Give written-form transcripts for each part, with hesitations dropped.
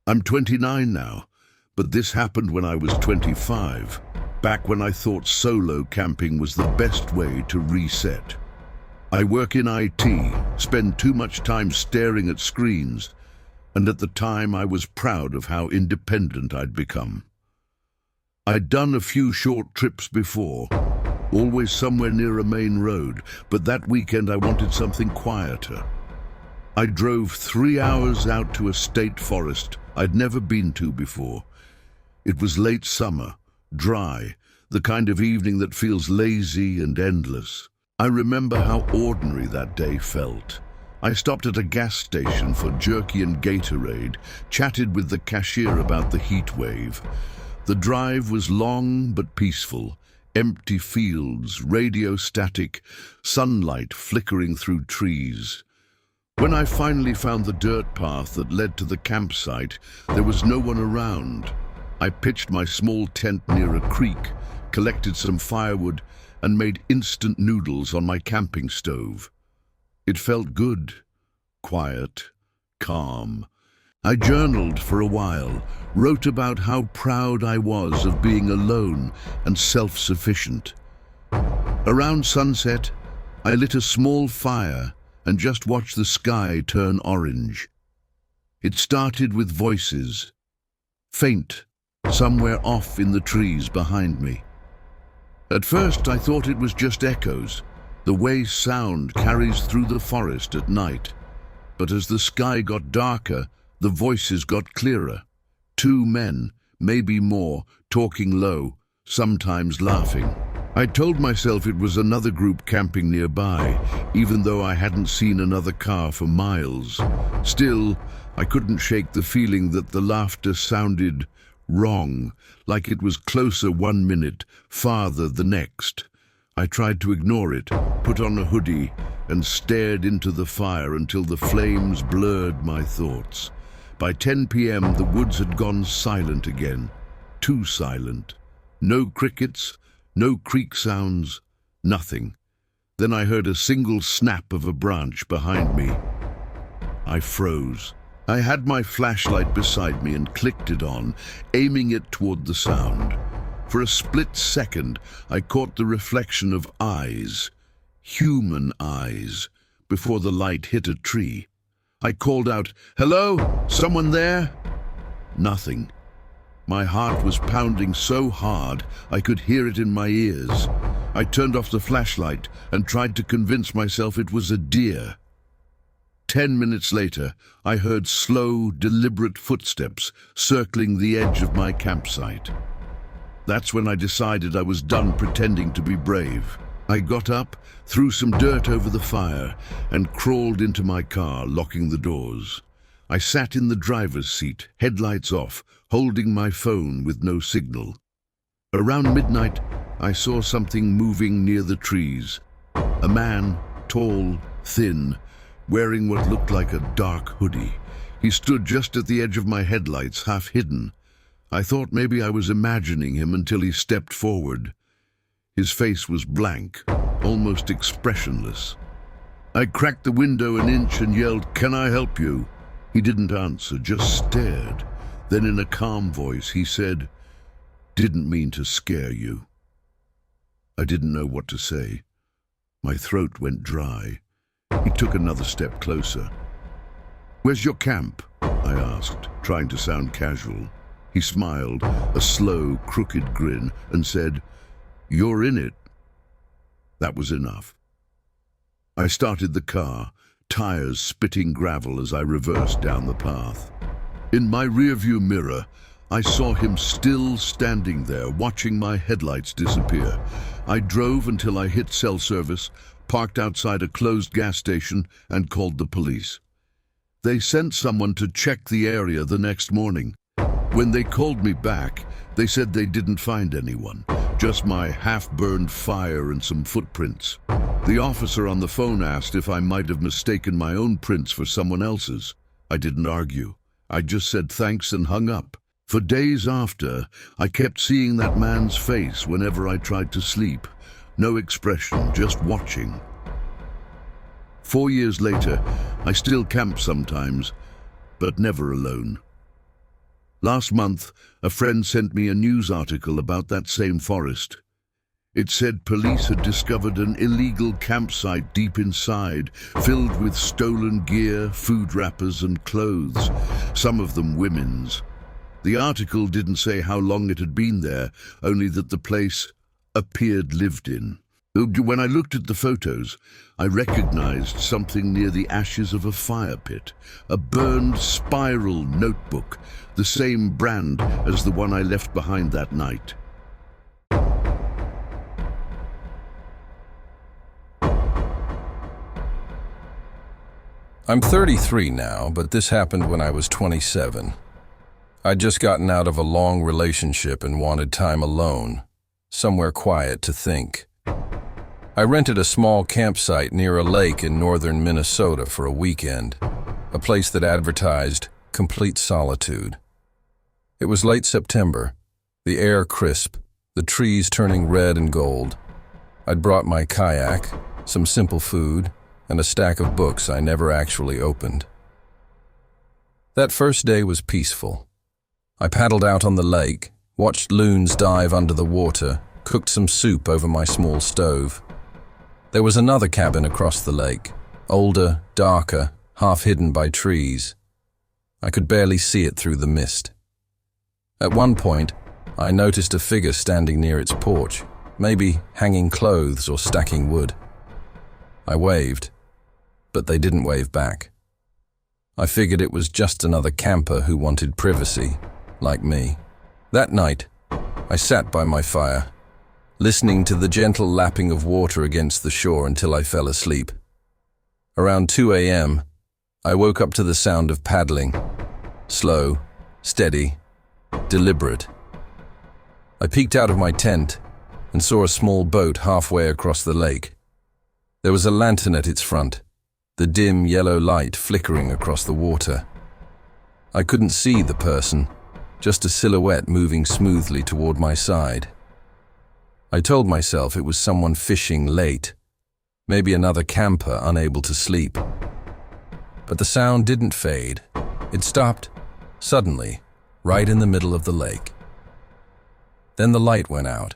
I'm 29 now, but this happened when I was 25, back when I thought solo camping was the best way to reset. I work in IT, spend too much time staring at screens, and at the time I was proud of how independent I'd become. I'd done a few short trips before, always somewhere near a main road, but that weekend I wanted something quieter. I drove 3 hours out to a state forest I'd never been to before. It was late summer, dry, the kind of evening that feels lazy and endless. I remember how ordinary that day felt. I stopped at a gas station for jerky and Gatorade, chatted with the cashier about the heat wave. The drive was long but peaceful. Empty fields, radio static, sunlight flickering through trees. When I finally found the dirt path that led to the campsite, there was no one around. I pitched my small tent near a creek, collected some firewood, and made instant noodles on my camping stove. It felt good, quiet, calm. I journaled for a while, wrote about how proud I was of being alone and self-sufficient. Around sunset, I lit a small fire and just watched the sky turn orange. It started with voices, faint, somewhere off in the trees behind me. At first I thought it was just echoes, the way sound carries through the forest at night. But as the sky got darker, the voices got clearer. 2 men, maybe more, talking low, sometimes laughing. I told myself it was another group camping nearby, even though I hadn't seen another car for miles. Still, I couldn't shake the feeling that the laughter sounded wrong, like it was closer 1 minute, farther the next. I tried to ignore it, put on a hoodie, and stared into the fire until the flames blurred my thoughts. By 10 p.m. the woods had gone silent again. Too silent. No crickets, no creek sounds, nothing. Then I heard a single snap of a branch behind me. I froze. I had my flashlight beside me and clicked it on, aiming it toward the sound. For a split second, I caught the reflection of eyes, human eyes, before the light hit a tree. I called out, "Hello? Someone there?" Nothing. My heart was pounding so hard I could hear it in my ears. I turned off the flashlight and tried to convince myself it was a deer. 10 minutes later, I heard slow, deliberate footsteps circling the edge of my campsite. That's when I decided I was done pretending to be brave. I got up, threw some dirt over the fire, and crawled into my car, locking the doors. I sat in the driver's seat, headlights off, holding my phone with no signal. Around midnight, I saw something moving near the trees. A man, tall, thin, wearing what looked like a dark hoodie. He stood just at the edge of my headlights, half hidden. I thought maybe I was imagining him until he stepped forward. His face was blank, almost expressionless. I cracked the window an inch and yelled, "Can I help you?" He didn't answer, just stared. Then in a calm voice he said, "Didn't mean to scare you." I didn't know what to say. My throat went dry. He took another step closer. "Where's your camp?" I asked, trying to sound casual. He smiled, a slow, crooked grin, and said, "You're in it." That was enough. I started the car, tires spitting gravel as I reversed down the path. In my rearview mirror, I saw him still standing there, watching my headlights disappear. I drove until I hit cell service, parked outside a closed gas station, and called the police. They sent someone to check the area the next morning. When they called me back, they said they didn't find anyone, just my half-burned fire and some footprints. The officer on the phone asked if I might have mistaken my own prints for someone else's. I didn't argue. I just said thanks and hung up. For days after, I kept seeing that man's face whenever I tried to sleep. No expression, just watching. 4 years later, I still camp sometimes, but never alone. Last month, a friend sent me a news article about that same forest. It said police had discovered an illegal campsite deep inside, filled with stolen gear, food wrappers and clothes, some of them women's. The article didn't say how long it had been there, only that the place appeared lived in. When I looked at the photos, I recognized something near the ashes of a fire pit, a burned spiral notebook, the same brand as the one I left behind that night. I'm 33 now, but this happened when I was 27. I'd just gotten out of a long relationship and wanted time alone, somewhere quiet to think. I rented a small campsite near a lake in northern Minnesota for a weekend, a place that advertised complete solitude. It was late September, the air crisp, the trees turning red and gold. I'd brought my kayak, some simple food, and a stack of books I never actually opened. That first day was peaceful. I paddled out on the lake, watched loons dive under the water, cooked some soup over my small stove. There was another cabin across the lake, older, darker, half hidden by trees. I could barely see it through the mist. At one point, I noticed a figure standing near its porch, maybe hanging clothes or stacking wood. I waved, but they didn't wave back. I figured it was just another camper who wanted privacy, like me. That night, I sat by my fire, listening to the gentle lapping of water against the shore until I fell asleep. Around 2 a.m., I woke up to the sound of paddling, slow, steady, deliberate. I peeked out of my tent and saw a small boat halfway across the lake. There was a lantern at its front, the dim yellow light flickering across the water. I couldn't see the person, just a silhouette moving smoothly toward my side. I told myself it was someone fishing late, maybe another camper unable to sleep. But the sound didn't fade. It stopped, suddenly, right in the middle of the lake. Then the light went out.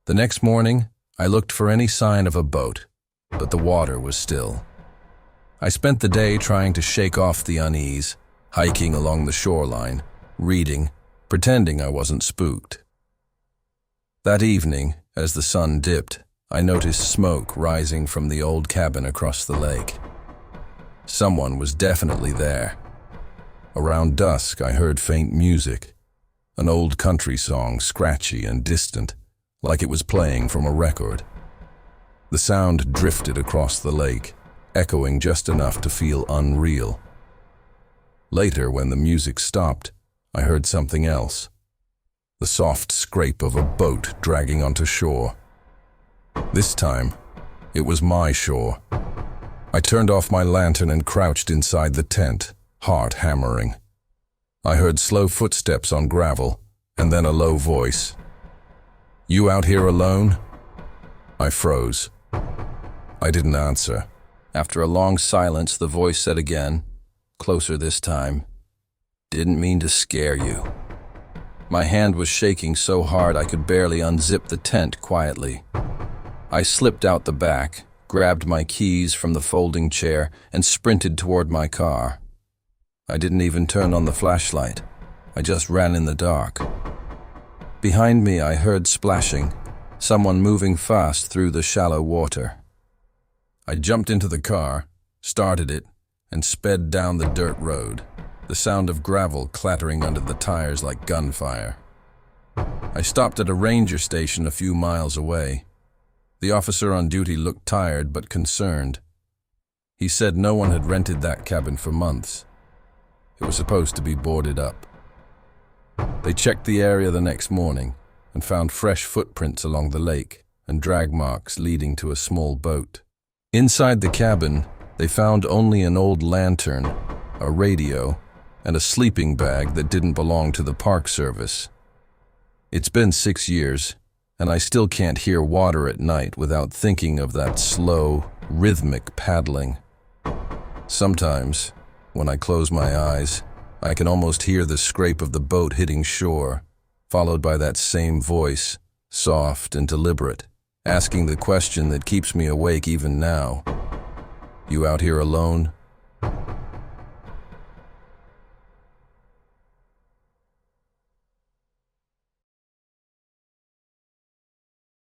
The next morning, I looked for any sign of a boat, but the water was still. I spent the day trying to shake off the unease, hiking along the shoreline, reading, pretending I wasn't spooked. That evening, as the sun dipped, I noticed smoke rising from the old cabin across the lake. Someone was definitely there. Around dusk, I heard faint music, an old country song, scratchy and distant, like it was playing from a record. The sound drifted across the lake, echoing just enough to feel unreal. Later, when the music stopped, I heard something else. The soft scrape of a boat dragging onto shore. This time, it was my shore. I turned off my lantern and crouched inside the tent, heart hammering. I heard slow footsteps on gravel, and then a low voice. "You out here alone?" I froze. I didn't answer. After a long silence, the voice said again, closer this time, "Didn't mean to scare you." My hand was shaking so hard I could barely unzip the tent quietly. I slipped out the back, grabbed my keys from the folding chair, and sprinted toward my car. I didn't even turn on the flashlight. I just ran in the dark. Behind me, I heard splashing, someone moving fast through the shallow water. I jumped into the car, started it, and sped down the dirt road, the sound of gravel clattering under the tires like gunfire. I stopped at a ranger station a few miles away. The officer on duty looked tired but concerned. He said no one had rented that cabin for months. It was supposed to be boarded up. They checked the area the next morning and found fresh footprints along the lake and drag marks leading to a small boat. Inside the cabin, they found only an old lantern, a radio, and a sleeping bag that didn't belong to the Park Service. It's been 6 years, and I still can't hear water at night without thinking of that slow, rhythmic paddling. Sometimes, when I close my eyes I can almost hear the scrape of the boat hitting shore, followed by that same voice, soft and deliberate, asking the question that keeps me awake even now. "You out here alone?"